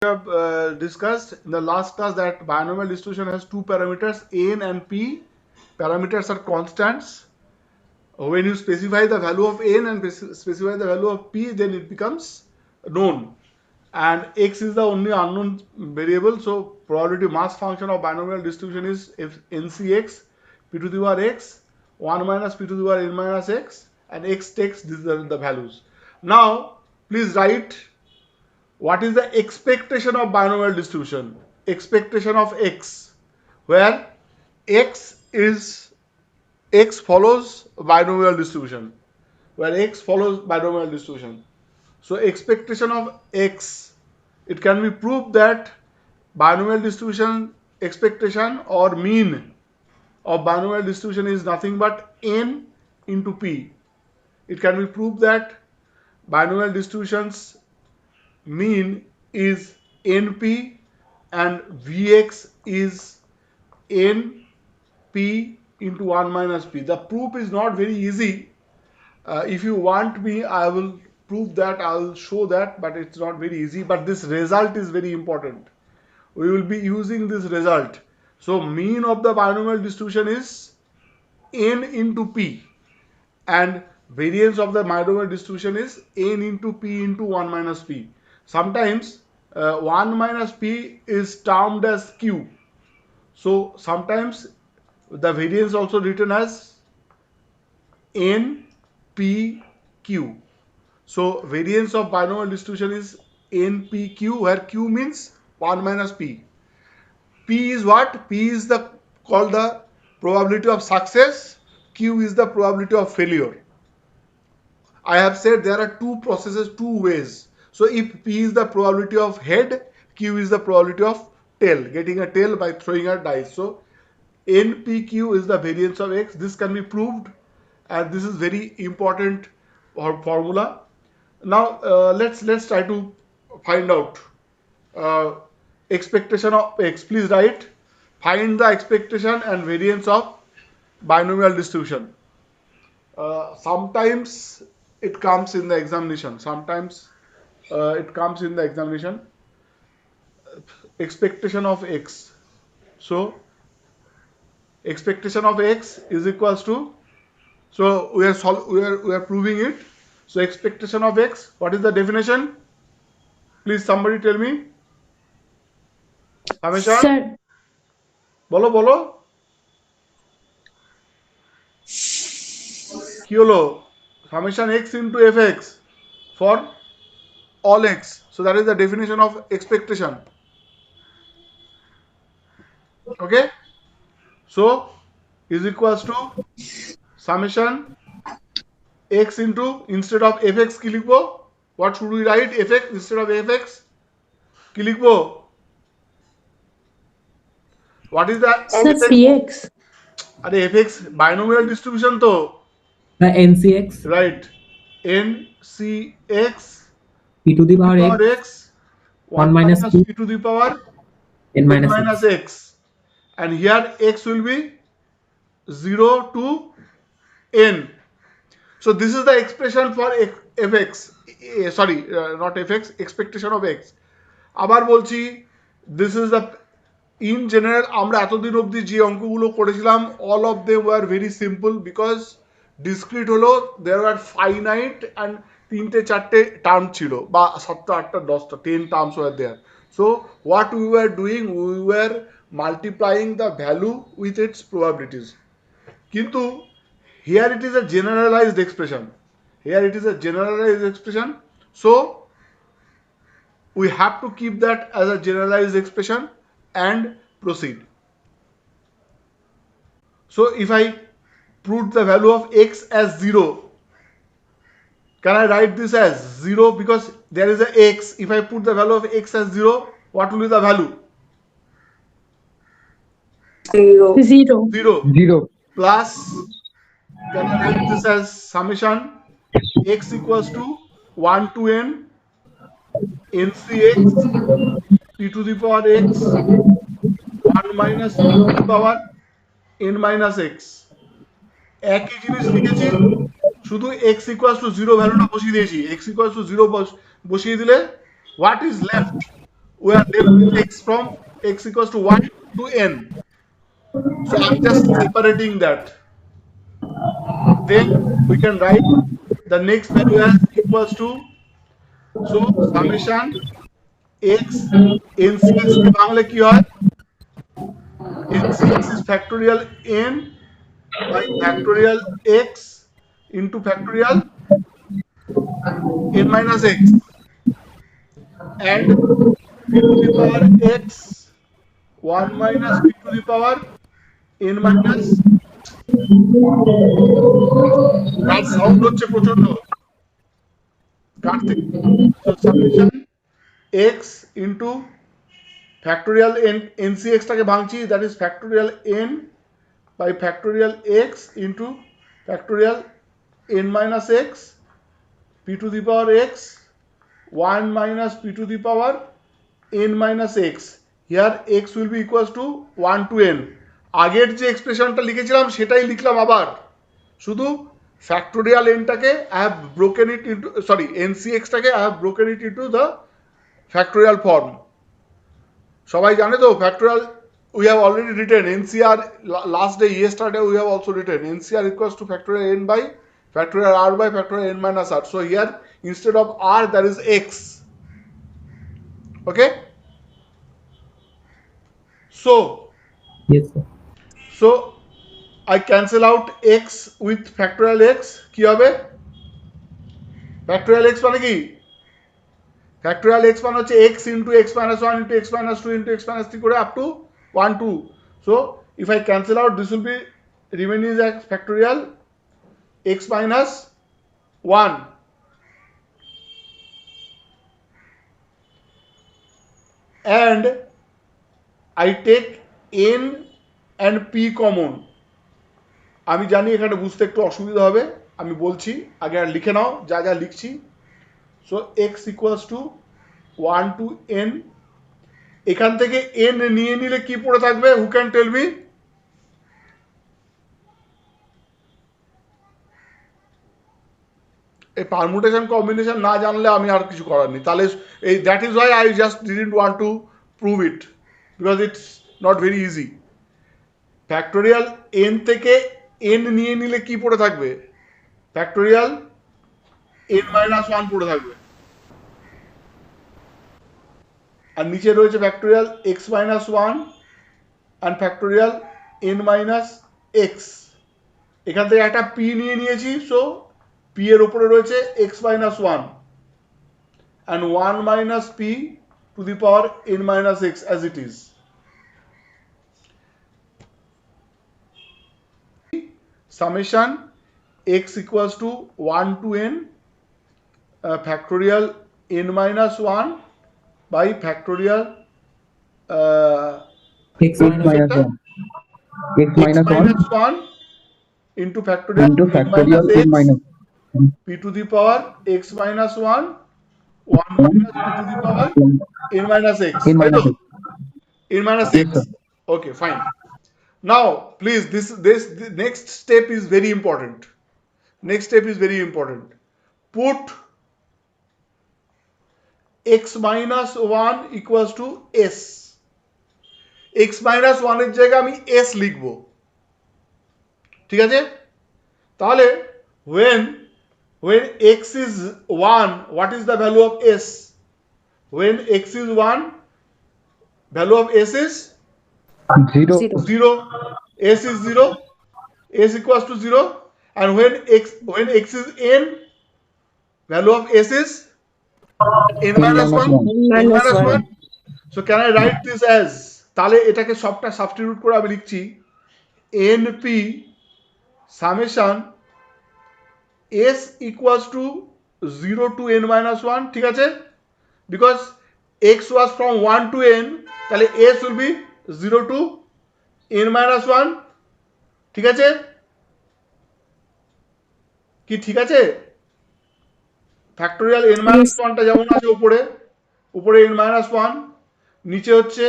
have discussed in the last class that binomial distribution has two parameters, n and p. Parameters are constants. When you specify the value of n and specify the value of p, then it becomes known. And x is the only unknown variable, so probability mass function of binomial distribution is if ncx, p to the power x, 1 minus p to the power n minus x, and x takes these are the values. Now, please write what is the expectation of binomial distribution? Expectation of x, where x follows binomial distribution, where x follows binomial distribution. So expectation of x, it can be proved that binomial distribution expectation or mean of binomial distribution is nothing but n into p. It can be proved that binomial distribution's mean is np and vx is np into 1 minus p. The proof is not very easy. If you want me, I will prove that, I will show that, but it's not very easy. But this result is very important. We will be using this result. So mean of the binomial distribution is n into p, and variance of the binomial distribution is n into p into 1 minus p. Sometimes 1 minus p is termed as q. So sometimes the variance also written as n p q. So variance of binomial distribution is n p q, where q means 1 minus p. P is what? P is the called the probability of success. Q is the probability of failure. I have said there are two processes, two ways. So if P is the probability of head, Q is the probability of tail, getting a tail by throwing a dice. So NPQ is the variance of X. This can be proved, and this is very important formula. Now let's try to find out expectation of X. Please write, find the expectation and variance of binomial distribution. Sometimes it comes in the examination. Sometimes it comes in the examination. Expectation of x. So expectation of x is equals to. So we are proving it. So expectation of x. What is the definition? Please somebody tell me. Summation. Sir, বলো বলো কি হলো? Summation x into fx for all x. So that is the definition of expectation. Okay. So is equals to summation x into, instead of fx কি লিখবো? What should we write? Fx instead of fx কি লিখবো? What is the sir, fx? px. আরে fx binomial distribution তো, The NCX right? ncx p to the power power x x 1 1 minus minus p p to the power n n minus minus x. x, and here x will be 0 to n. So this is the expression for fx. Sorry, not fx, expectation of x. আবার বলছি, this is the in general আমরা এতদিন অবধি যে অঙ্কগুলো করেছিলাম, all of them were very simple because discrete হলো there were finite and তিনটে চারটে টার্ম ছিল, বা সাতটা আটটা দশটা 10 terms were there. So what we were doing, we were multiplying the value with its probabilities. কিন্তু here it is a generalized expression. Here it is a generalized expression. So we have to keep that as a generalized expression and proceed. So if I put the value of x as 0, can I write this as 0? Because there is a x. If I put the value of x as 0, what will be the value? 0. 0. Plus, can I write this as summation x equals to 1 to n ncx p to the power x 1 minus p to the power n minus x. একই জিনিস লিখেছি, শুধু x equals to 0 ভ্যালুটা বসিয়ে দিয়েছি। x equals to 0 বসিয়ে দিলে what is left? we are left with x from x equals to 1 to n. So I'm just separating that. Then we can write the next value as equals to, so summation x NCX के बांग्ले की है NCX is factorial n by factorial x into factorial n minus x, and p to the power x 1 minus p to the power n minus, তার sound হচ্ছে প্রচন্ড Kartik. So summation x into factorial n NCX টাকে ভাঙছি, that is factorial n by factorial x into factorial n minus x p to the power x 1 minus p to the power n minus x. Here x will be equals to 1 to n. আগের যে এক্সপ্রেশনটা লিখেছিলাম সেটাই লিখলাম আবার, শুধু factorial এনটাকে I have broken it into, sorry এনসিএক্সটাকে I have broken it into the factorial form. সবাই জানে তো factorial, we have already written NCR last day, yesterday we have also written NCR equals to factorial n by factorial r by factorial n minus r. So here instead of r there is x. Okay, so Yes, sir. so I cancel out x with factorial x, কি হবে factorial x মানে কি, factorial x মানে হচ্ছে x into x minus 1 into x minus 2 into x minus 3 করে up to 1 2. So if I cancel out, this will be remaining as factorial x minus 1, and I take n and p common. আমি জানি এখানে বুঝতে একটু অসুবিধা হবে, আমি বলছি আগে আর লিখে নাও যা যা লিখছি। So x equals to 1 to n, এখান থেকে n নিয়ে নিলে কি পড়ে থাকবে, হু ক্যান টেল মি? এই পারমুটেশন কম্বিনেশন না জানলে আমি আর কিছু করার নেই, তাহলে এই that is why I just didn't want to prove it because it's not very easy. Factorial n থেকে n নিয়ে নিলে কি পড়ে থাকবে, ফ্যাক্টোরিয়াল n মাইনাস 1 পড়ে থাকবে, আর নিচে রয়েছে factorial x minus 1 and factorial n minus x। এখান থেকে একটা p নিয়ে নিয়েছি, সো p এর উপরে রয়েছে x minus 1 and 1 minus p to the power n minus x as it is. Summation x equals to 1 to n factorial n minus 1 by factorial X minus 1. x minus 1 into factorial n minus p to the power x minus 1 1 minus p to the power n minus x. n minus x. n minus Yes, x. sir. Okay, fine. Now please, this the next step is very important. Next step is very important. Put x minus 1 equals to s. x minus 1 এর জায়গায় আমি s লিখব, ঠিক আছে? তাহলে when x is 1, what is the value of s? When x is 1, value of s is 0. 0. S is 0. S equals to 0. And when x is n, value of s is n minus 1. n minus 1. So can I write this as, তাহলে এটাকে সবটা substitute করে আমি লিখছি np summation s equals to 0 to n minus 1, ঠিক আছে? Because x was from 1 to n, তাহলে s will be 0 to n minus 1, ঠিক আছে কি? ঠিক আছে, ফ্যাক্টোরিয়াল n minus 1টা যেমন আছে উপরে n minus 1, নিচে হচ্ছে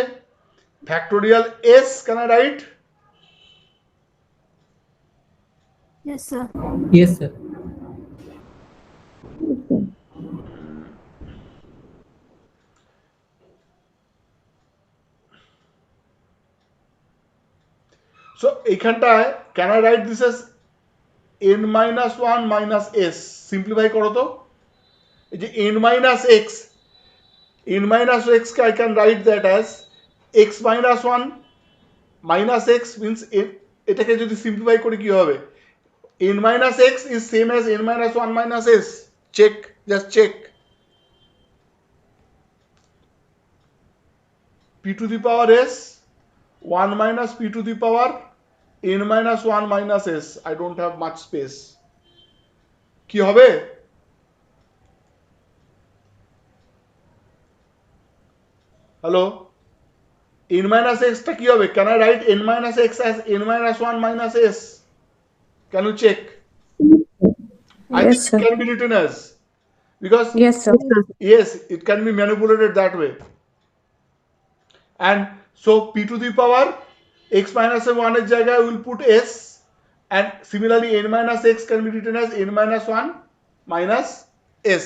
factorial s. Can I write? Yes, sir. Yes, sir. So এখানটায় can I write this as n minus 1 minus s? Simplify করো তো, এই যে n minus x, n minus x K I can write that as x minus 1 minus x means এটাকে যদি simplify করি কি হবে, n minus x is same as n minus 1 minus s. Check, just check. p to the power s 1 minus p to the power n minus 1 minus s. I don't have much space. কি হবে? Hello? n minus x টা কি হবে? Can I write n minus x as n minus 1 minus s? Can you check? I think Yes, it sir. can be written as, because Yes, sir. yes, it can be manipulated that way. And so p to the power x minus 1 এর জায়গায় will put s, and similarly n minus x can be written as n minus 1 minus s.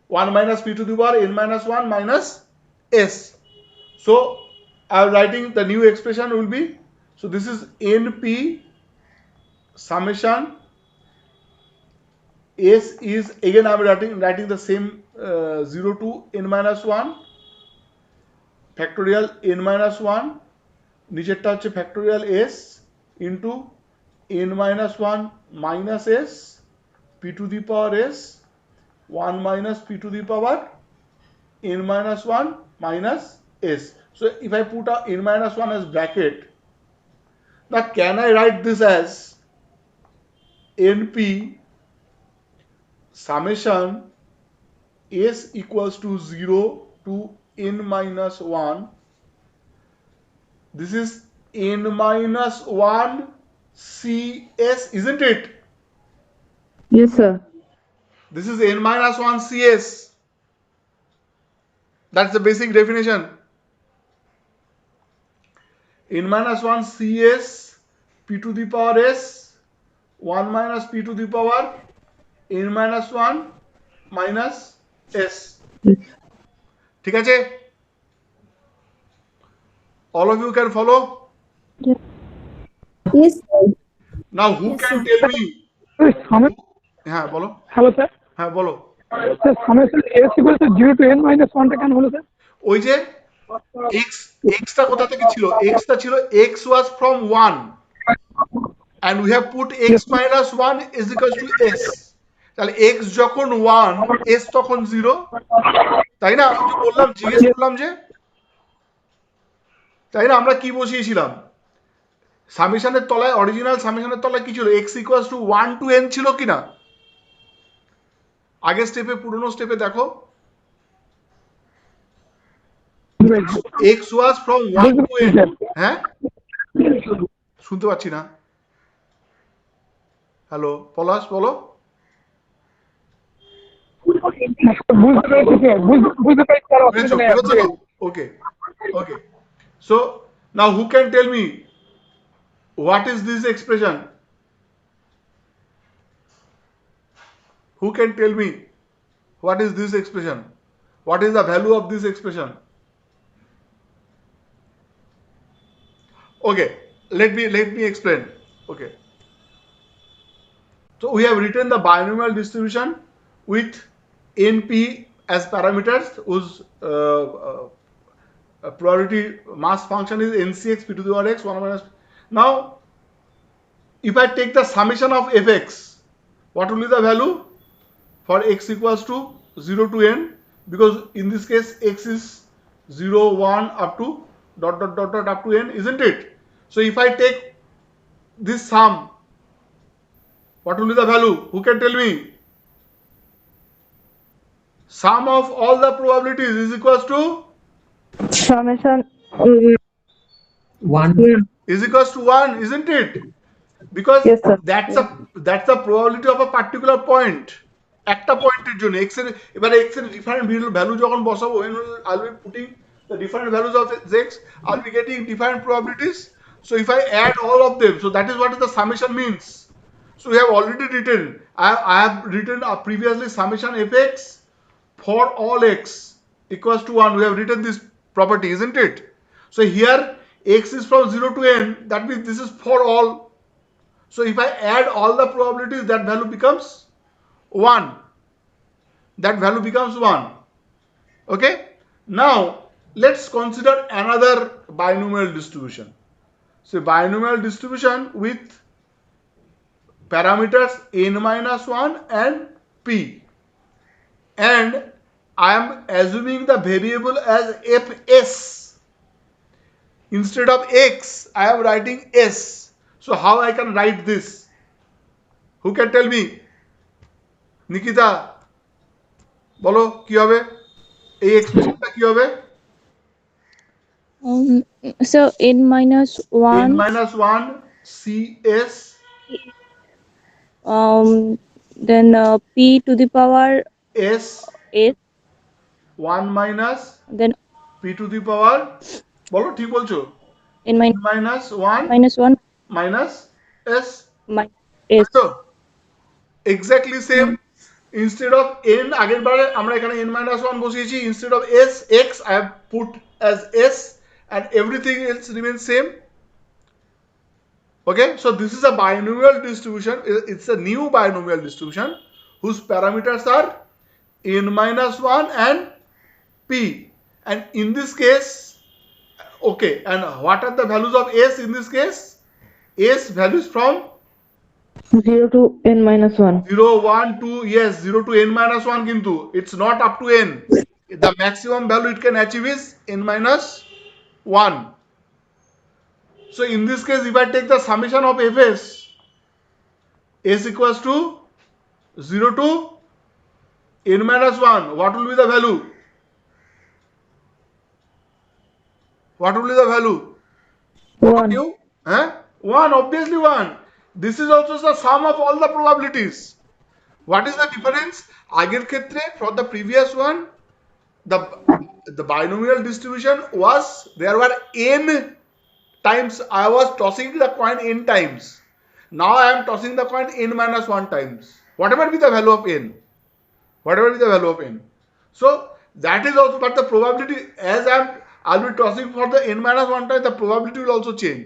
1 minus p to the power n minus 1 minus s. So I am writing the new expression will be, so this is np summation s is, again I am writing the same 0 to n minus 1 factorial n minus 1, নিচেরটা হচ্ছে factorial s into n minus 1 minus s p to the power s 1 minus p to the power n minus 1 minus s. So if I put a n minus 1 as bracket, now can I write this as np summation s equals to 0 to n minus 1. This is n minus 1 cs, isn't it? Yes, sir. This is n minus 1 cs. That's the basic definition. N minus 1 cs p to the power s 1 minus p to the power n minus 1 minus s. ঠিক আছে? All of you can follow? Yes, sir. Now who Yes, can sir. tell me? হ্যাঁ বলো, hello sir, হ্যাঁ বলো। Sir summation S equal to 0 to n minus 1 টা কেন হলো sir? ওই যে x টা কোথা থেকে ছিল? x টা ছিল x was from 1 and we have put x minus 1 is equal to s. তাহলে x যখন 1 s তখন 0, তাই না? আমি বললাম, জিজ্ঞেস করলাম যে, তাই না? আমরা কি বসিয়েছিলাম সামেশনের তলায়? অরিজিনাল সামেশনের তলায় কি ছিল? x equals to 1 to n ছিল কি না? আগের স্টেপে, পুরনো স্টেপে দেখো, x was from 1 to n. হ্যাঁ, শুনতে পাচ্ছি না। হ্যালো পলাশ, বলো। বুঝতে পেরেছি স্যার, অসুবিধা নেই। Okay, okay. So now who can tell me what is this expression? Who can tell me what is this expression? What is the value of this expression? Okay, let me explain. Okay, so we have written the binomial distribution with np as parameters, whose probability mass function is ncx p to the power x 1 minus. Now if I take the summation of fx, what will be the value for x equals to 0 to n? Because in this case x is 0 1 up to dot dot dot dot up to n, isn't it? So if I take this sum, what will be the value? Who can tell me? Sum of all the probabilities is equals to Summation 1. is equals to 1, isn't it? Because Yes, sir. that's the probability of a particular point. একটা পয়েন্টের জন্য x এর, এবারে x এর different value যখন বসাবো, I'll be putting the different values of x, I'll be getting different probabilities. So if I add all of them, so that is what the summation means. So we have already written, I have written previously summation fx for all x equals to 1. We have written this property, isn't it? So here x is from 0 to n, that means this is for all. So if I add all the probabilities, that value becomes 1. That value becomes 1. Okay? Now, let's consider another binomial distribution. So binomial distribution with parameters n minus 1 and p. And I am assuming the variable as fs. Instead of x, I am writing s. So how I can write this? Who can tell me? Nikita, বলো কি হবে? এই এক্সপ্রেশনটা কি হবে? So n minus n 1 minus 1 cs then p to the power s s 1 minus then p to the power বলো ঠিক বলছো? n minus 1 minus 1 minus s. minus s. তো exactly same. Instead of n আগের বারে আমরা এখানে n minus 1 বসিয়েছি, instead of s x I have put as s and everything else remains same. Okay, so this is a binomial distribution. It's a new binomial distribution whose parameters are n minus 1 and p. And in this case, okay, and what are the values of s in this case? S values from 0 to n minus 1. 0, 1, 2, yes, 0 to n minus 1 kintu. It's not up to n. The maximum value it can achieve is n minus 1. So in this case, if I take the summation of fs, s equals to 0 to n minus 1, what will be the value? What will be the value? 1. You? Huh? 1, obviously 1. This is also the sum of all the probabilities. What is the difference? আগের ক্ষেত্রে, for the previous one, the binomial distribution was, there were n times I was tossing the coin n times. Now I am tossing the coin n minus 1 times. Whatever be the value of n. Whatever be the value of n. So that is also, but the probability, as I'll be tossing for the n minus 1 time, the probability will also change.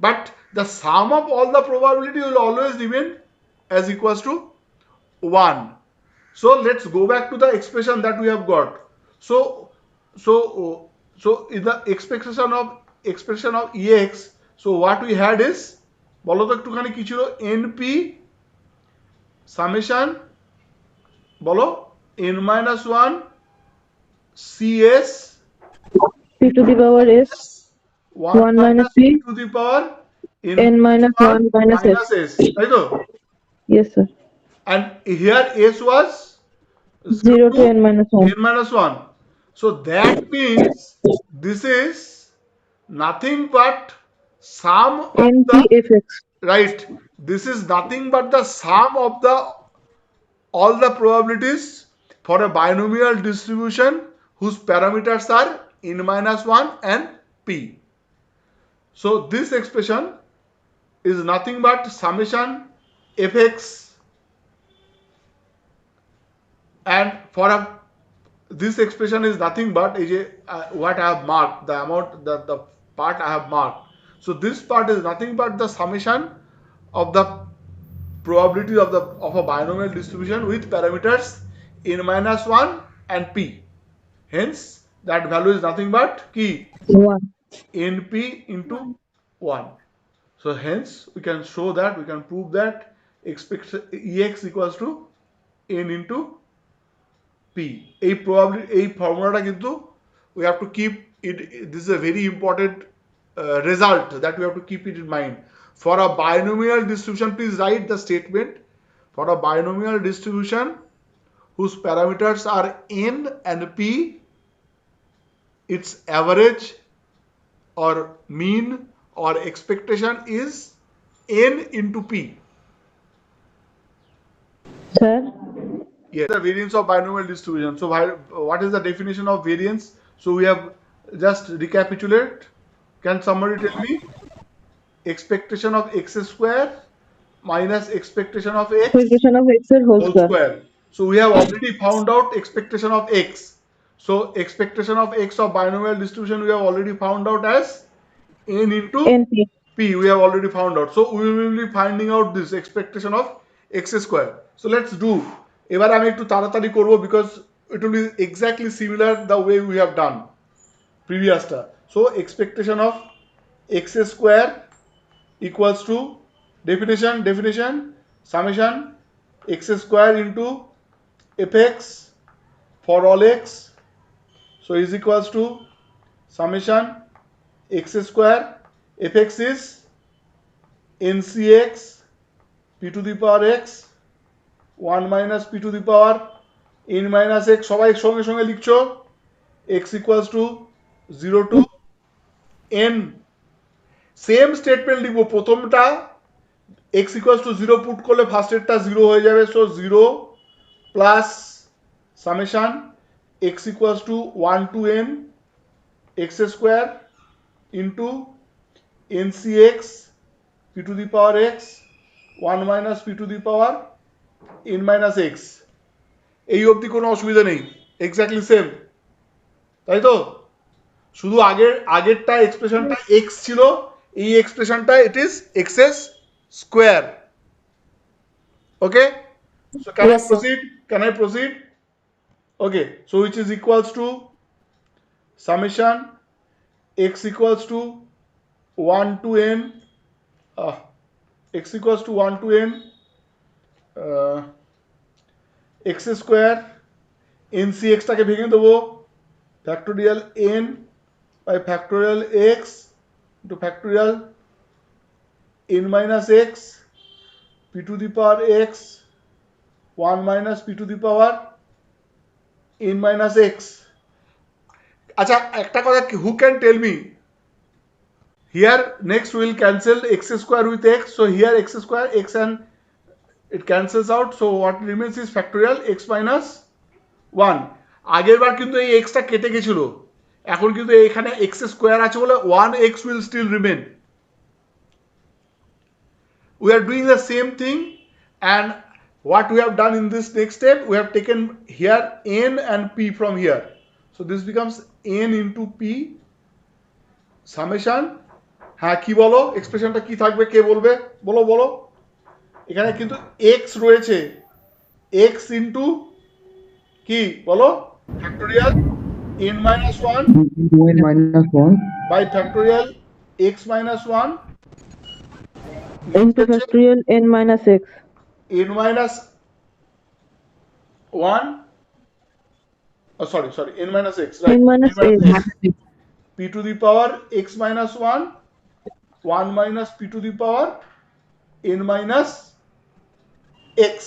But the sum of all the probability will always remain as equals to 1. So let's go back to the expression that we have got. So in the expression of ex, so what we had is, বলো তো একটুখানি কি ছিল? np summation বলো n minus 1 cs p to the power s 1 minus p to the power n minus 1 minus s. তাই তো? Yes, sir. And here s was 0 to n minus 1. n minus 1. So that means this is nothing but sum of np the, fx. right, this is nothing but the sum of the all the probabilities for a binomial distribution whose parameters are n minus 1 and p. So this expression is nothing but summation fx, and for this expression is nothing but what I have marked, the amount, the part I have marked. So this part is nothing but the summation of the probability of a binomial distribution with parameters n minus 1 and p. Hence that value is nothing but key 1. np into 1. So hence we can show that, we can prove that ex equals to n into p. এই probability, এই formula কিন্তু we have to keep it. This is a very important result that we have to keep it in mind. For a binomial distribution, please write the statement. For a binomial distribution whose parameters are n and p, its average or mean or expectation is n into p. Sir, Yes, the variance of binomial distribution. So what is the definition of variance? So we have just recapitulate. Can somebody tell me? Expectation of x square minus expectation of x expectation of x whole whole square. square. So we have already found out expectation of x. So expectation of x of binomial distribution we have already found out as n into NP. p we have already found out. So we will be finding out this expectation of x square. So let's do. এবার আমি একটু তাড়াতাড়ি করব because it will be exactly similar the way we have done previousটা. So expectation of x square equals to definition summation x square into fx for all x. So is equals to summation x square fx is ncx p to the power x 1 minus p to the power n minus x সবাই সঙ্গে সঙ্গে লিখছো x equals to 0 to n same statement লিখবো প্রথমটা x equals to 0 put করলে ফার্স্টেরটা 0 হয়ে যাবে so 0 plus summation x equals to 1 to n x square into ncx p to the power x 1 minus p to the power n minus x এই অবধি কোনো অসুবিধা নেই এক্স্যাক্টলি সেম তাই তো শুধু আগেরটা এক্সপ্রেশনটা x ছিল এই এক্সপ্রেশনটা it is x's square okay so can I proceed okay so which is equals to summation x equals to 1 to n x equals to 1 to n x square ncx টাকে ভেঙে দেবো factorial n by factorial x into factorial n minus x p to the power x 1 minus p to the power n minus x আচ্ছা একটা কথা who can tell me here next we will cancel x square with x so here x square x and it cancels out so what remains is factorial x minus 1 আগের বার কিন্তু এই x টা কেটে গেছিল এখন কিন্তু এখানে x স্কয়ার আছে বলে 1x will still remain we are doing the same thing and what we have done in this next step we have taken here n and p from here so this becomes n into p summation হ্যাঁ কি বলো এক্সপ্রেশনটা কি থাকবে কে বলবে বলো বলো এখানে কিন্তু x রয়েছে x into কি বলো factorial n minus 1 n minus 1 by factorial x minus 1 Into factorial n minus x. n minus 1 oh sorry n minus x right N minus n minus x. x p to the power x minus 1 1 minus p to the power n minus x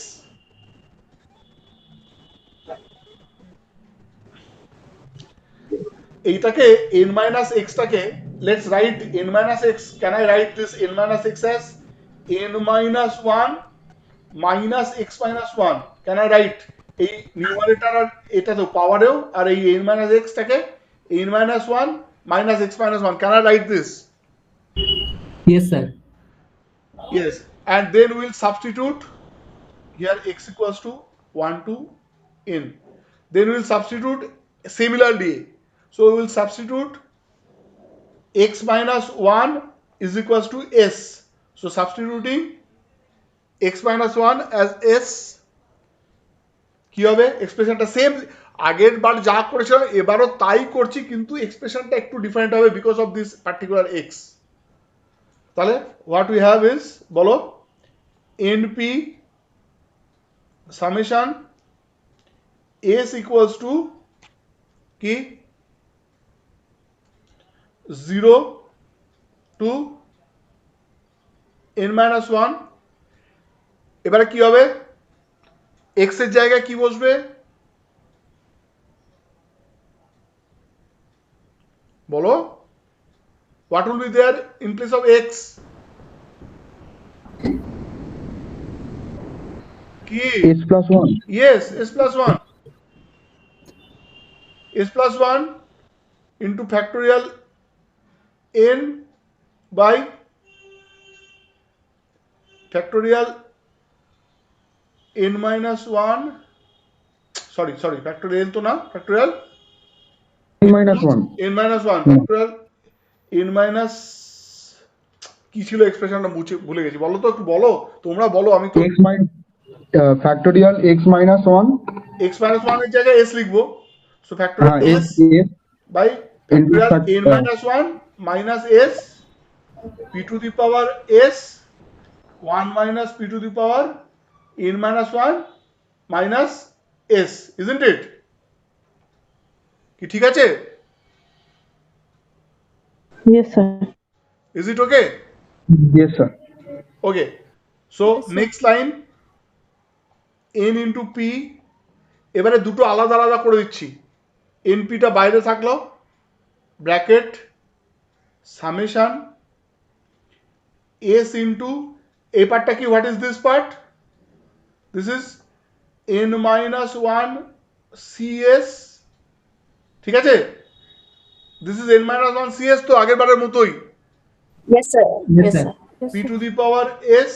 এইটাকে n minus x টাকে let's write n minus x can I write this n minus x as n minus 1 minus x minus 1 can I write এই numerator আর এটা তো পাওয়ারেও আর এই n minus x টাকে n minus 1 minus x minus 1 can I write this Yes, sir. yes and then we'll substitute here x equals to 1 to n then we'll substitute similarly so we will substitute x minus 1 is equals to s so substituting x minus 1 as s কি হবে এক্সপ্রেশনটা same আগের বার যা করেছিলাম এবারও তাই করছি কিন্তু এক্সপ্রেশনটা একটু ডিফারেন্ট হবে because of this particular x তাহলে হোয়াট উই হ্যাভ ইজ বলো np summation s equals to কি 0 to n minus 1 এবারে কি হবে x এর জায়গায় কি বসবে বলো what will be there in place of x কি s plus 1 yes s plus 1 s plus 1 into factorial n by factorial n minus 1 sorry factorial to na factorial n minus 1 n minus 1 factorial n minus কি ছিল এক্সপ্রেশনটা ভুলে গেছি, বলো তো, একটু বলো, তোমরা বলো, আমি তো x minus factorial x minus 1 x minus 1 এর জায়গায় s লিখবো, so factorial s s by into factorial n minus 1 minus s p to the power s 1 minus p to the power n minus 1 minus s, isn't it? কি ঠিক আছে? Yes, sir. Is it okay? yes sir Okay, so next line n into p, এবারে দুটো আলাদা আলাদা করে দিচ্ছি, np টা বাইরে থাকলো, ব্র্যাকেট সামেশন s into, এই পার্টটা কি, what is this part, this is n minus 1 cs, ঠিক আছে, this is n minus 1 cs, তো আগের বারের মতোই, Yes, sir. Yes, sir. Yes, p sir. to the power s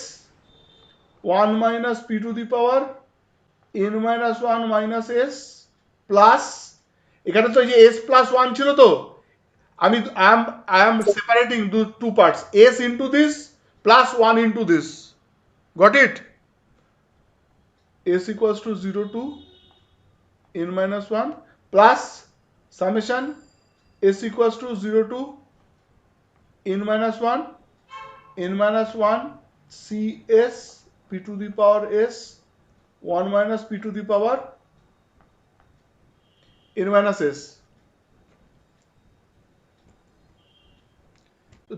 1 minus p to the power n minus 1 minus s plus, এখানে তো এই যে s প্লাস 1 ছিল, তো আমি I am separating the two parts, s into this plus 1 into this, got it? s equals to 0 to n minus 1 plus summation s equals to 0 to n minus 1 cs p to the power s 1 minus p to the power n minus s.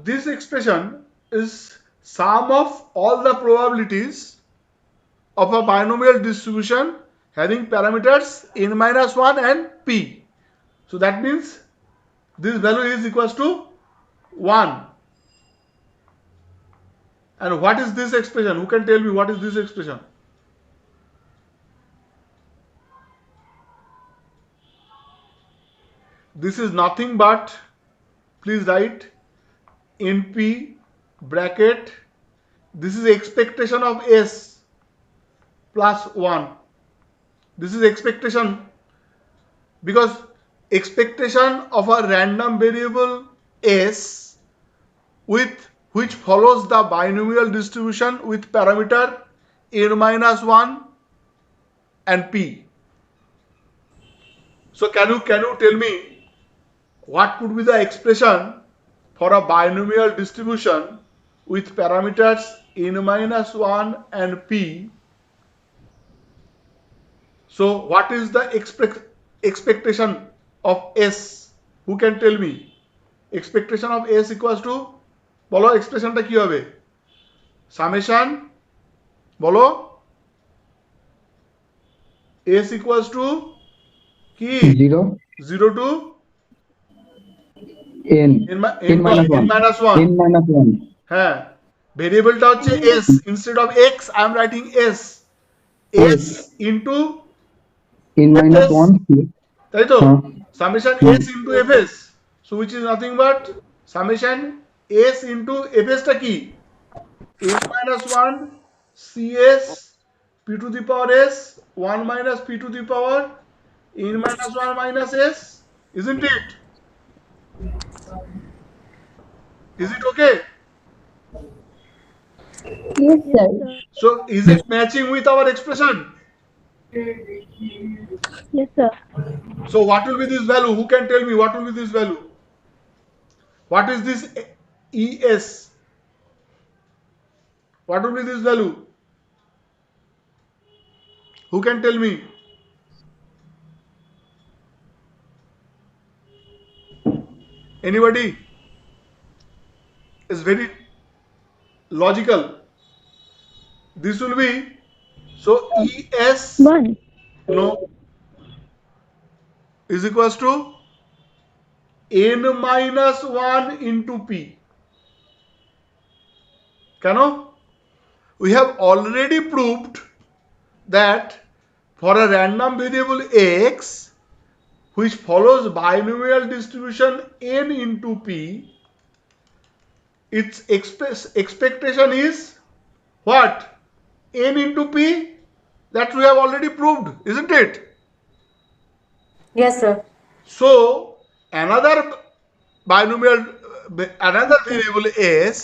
This expression is sum of all the probabilities of a binomial distribution having parameters n minus 1 and p. So that means this value is equals to 1. And what is this expression? Who can tell me what is this expression? This is nothing but, please write np bracket, this is expectation of s plus 1. This is expectation, because expectation of a random variable s with which follows the binomial distribution with parameter n minus 1 and p. So can you tell me what could be the expression for a binomial distribution with parameters n minus 1 and p? So what is the expectation of s? Who can tell me? Expectation of s equals to, বলো এক্সপ্রেশনটা কি হবে, summation, বলো, s equals to কি, 0 to n minus 1, হ্যাঁ, ভেরিয়েবলটা হচ্ছে s, instead of x I am writing s into n minus 1 তাই তো, summation s into fs, so which is nothing but summation s into fs টা কি, n minus 1 cs p to the power s 1 minus p to the power n minus 1 minus s, isn't it? Is it okay? Yes, sir. So is it matching with our expression? Yes, sir. So what will be this value? Who can tell me what will be this value? What is this es? What will be this value? Who can tell me? Anybody? It's very logical. This will be, so es 1. no is equals to n minus 1 into p. Can we have already proved that for a random variable x which follows binomial distribution n into p, its expectation is what, n into p, that we have already proved, isn't it? Yes, sir. So another binomial, another variable s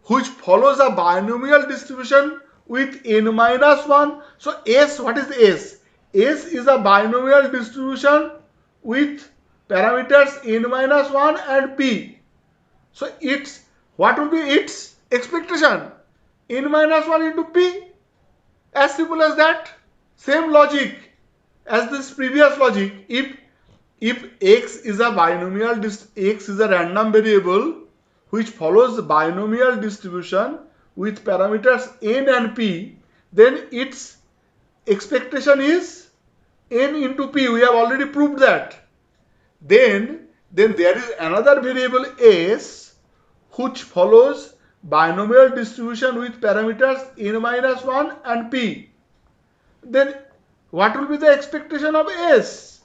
which follows a binomial distribution with n minus 1. So S, what is S? S is a binomial distribution with parameters n minus 1 and p. So it's, what will be its expectation? N minus 1 into p. As simple as that. Same logic as this previous logic. If x is a binomial, x is a random variable which follows binomial distribution with parameters n and p, then its expectation is n into p. We have already proved that. Then there is another variable s which follows binomial distribution with parameters n minus 1 and p. Then what will be the expectation of s?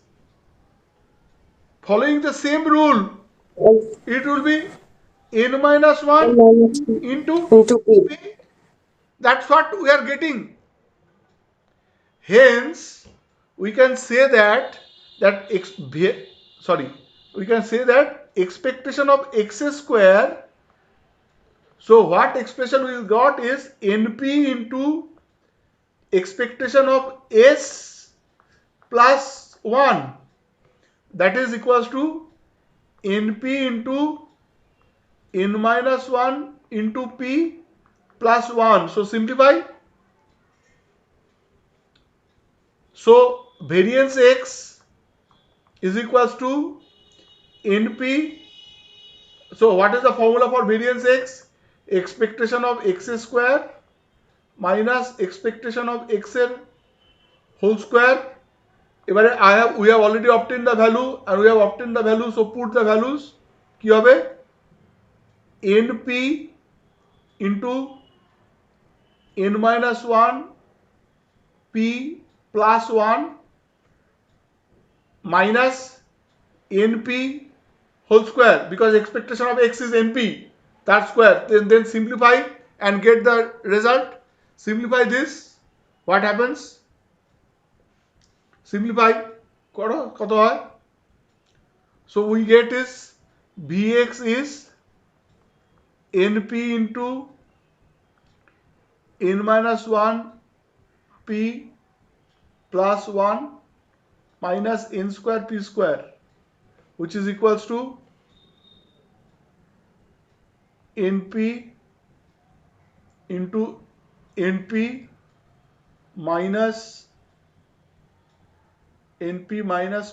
Following the same rule, it will be n minus 1 into p. That's what we are getting. Hence, we can say that expectation of x square. So what expression we got is np into expectation of s plus 1. That is equals to np into n minus 1 into p plus 1. So simplify. So variance x is equals to np. So what is the formula for variance x? Expectation of x square minus expectation of x whole square. We have already obtained the value, and we have obtained the value, so put the values. কি হবে? np into n minus 1 p plus 1 minus np whole square, because expectation of x is np, that square. Then simplify and get the result. Simplify this. What happens? Simplify. কত হয়? So we get is Vx is np into n minus 1 p plus 1 minus n square p square, which is equals to np into np minus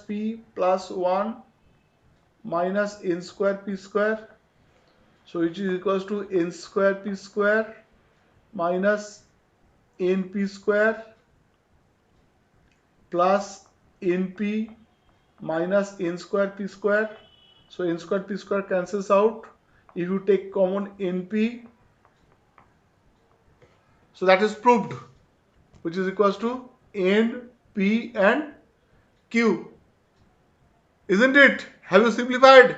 p plus 1 minus n square p square, so which is equals to n square p square minus np square plus np minus n square p square. So n square p square cancels out. If you take common np, so that is proved, which is equals to n, p and q. Isn't it? Have you simplified?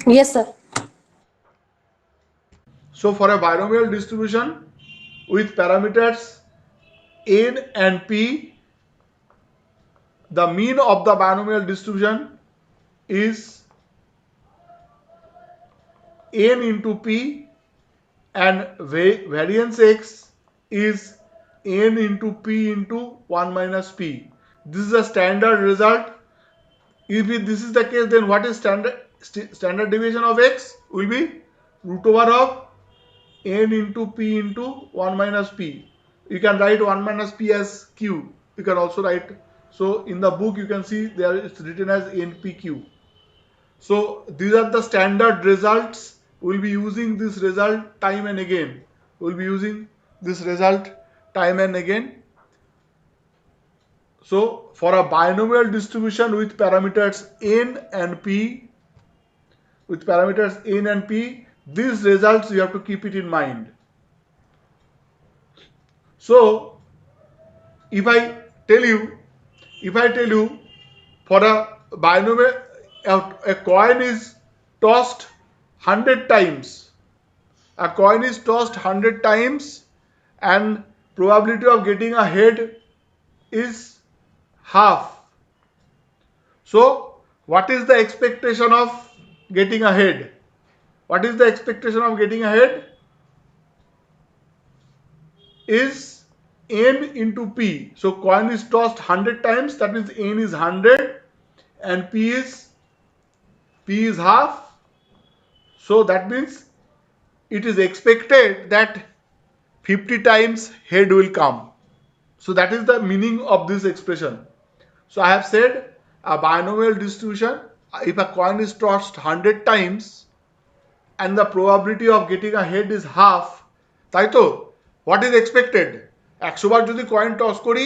Yes, sir. So for a binomial distribution with parameters n and p, the mean of the binomial distribution is n into p, and variance x is n into p into 1 minus p. This is a standard result. If this is the case, then what is standard deviation of x? Will be root over of n into p into 1 minus p. You can write 1 minus p as q. You can also write, so in the book you can see there it's written as npq. So these are the standard results. We'll be using this result time and again. We'll be using this result time and again. So for a binomial distribution with parameters n and p, these results you have to keep it in mind. So if I tell you for a binomial, a coin is tossed 100 times. A coin is tossed 100 times and probability of getting a head is half. So What is the expectation of getting ahead? What is the expectation of getting ahead? Is n into p. So coin is tossed 100 times, that means n is 100 and p is half. So that means it is expected that 50 times head will come. So that is the meaning of this expression. So I have said a binomial distribution, if a coin is tossed 100 times and the probability of getting a head is half, তাই তো? What is expected? 100 বার যদি coin toss করি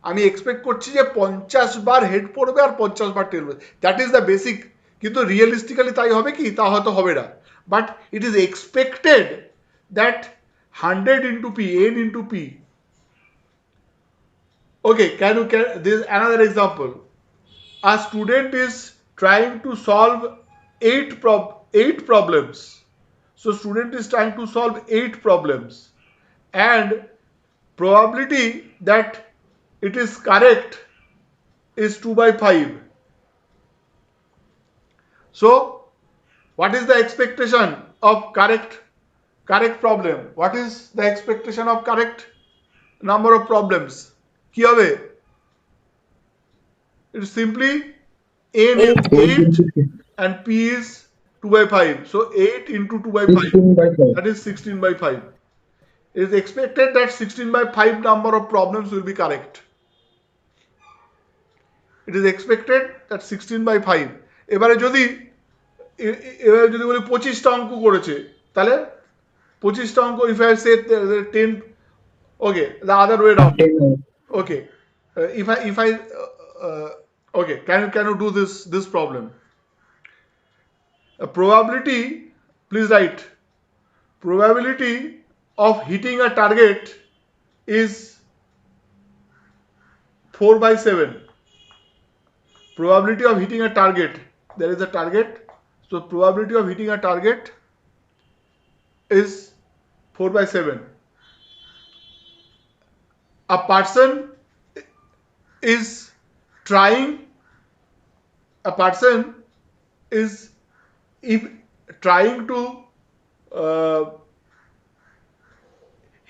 আমি expect করছি যে 50 বার head পড়বে আর 50 বার টেল পড়বে। That is the basic. কিন্তু রিয়েলিস্টিক্যালি তাই হবে কি? তা হয়তো হবে না। But it is expected that 100 into p, n into p. Okay, this is another example. A student is trying to solve 8 problems. So student is trying to solve 8 problems and probability that it is correct is 2/5. So what is the expectation of correct problem? What is the expectation of correct number of problems? কি হবে? It is simply n is 8 and p is 2/5. So 8 into 2/5, 16/5. that is 16/5. It is expected that 16/5 number of problems will be correct. It is expected that 16/5. এবারে যদি বলি 25টা অঙ্ক করেছে তাহলে 25টা অঙ্ক, if I say 10, okay, the other way around. Okay, if I okay, can you do this problem? A probability, please write, probability of hitting a target is 4/7. Probability of hitting a target, there is a target, so probability of hitting a target is 4/7. A person is trying to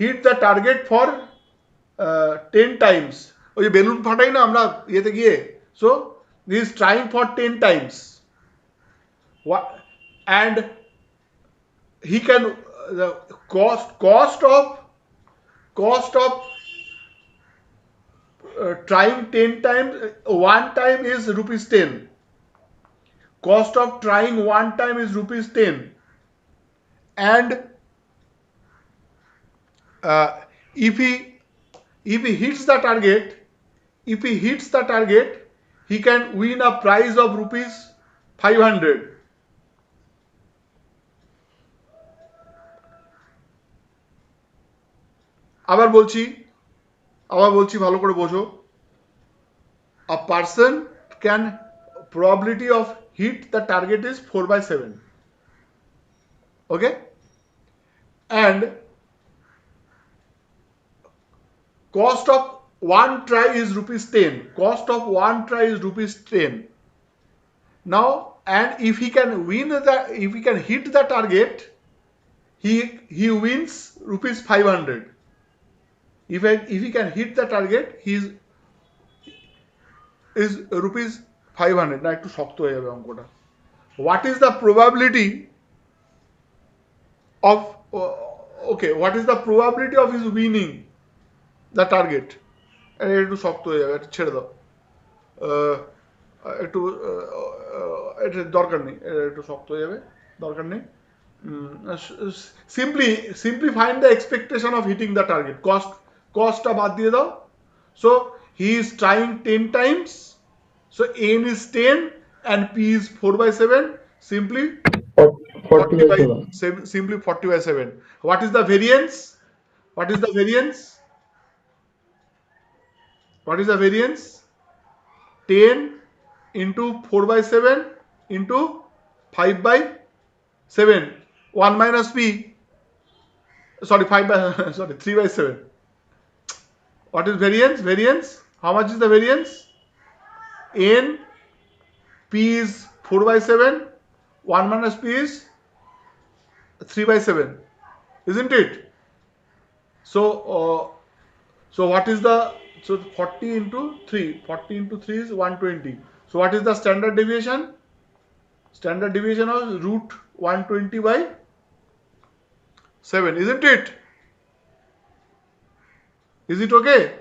hit the target for 10 times. ওই যে balloon ফাটাই না আমরা ইয়েতে গিয়ে, so he is trying for 10 times. And he can the cost of trying 10 times, one time is rupees 10. Cost of trying one time is rupees 10. And if he hits the target, he can win a prize of rupees 500. আবার বলছি ভালো করে বোঝো। A person can, probability of hit the target is 4/7. Okay, and cost of one try is rupees 10. Cost of one try is rupees 10. Now, and if he can hit the target, he wins rupees 500. If he can hit the target, he is rupees 500. না একটু শক্ত হয়ে যাবে অঙ্কটা। What is the probability of what is the probability of his winning the target? একটু শক্ত হয়ে যাবে, এটা ছেড়ে দাও, একটু এটা দরকার নেই, একটু শক্ত হয়ে যাবে, দরকার নেই। Simply find the expectation of hitting the target. Cost বাদ দিয়ে দাও। So he is trying 10 times, so n is 10 and p is 4/7. Simply 40/7. Simply 40/7. What is the variance? What is the variance? 10 into 4/7 into 5/7. 1 minus p. Sorry, 3/7. What is variance? How much is the variance? N p P is 4 by 7. 1 minus P is 3 by 7. Isn't it? So, so what is the, so 40 into 3. 40 into 3 is 120. So what is the standard deviation? Standard deviation of root 120 by 7. Isn't it? Is it okay?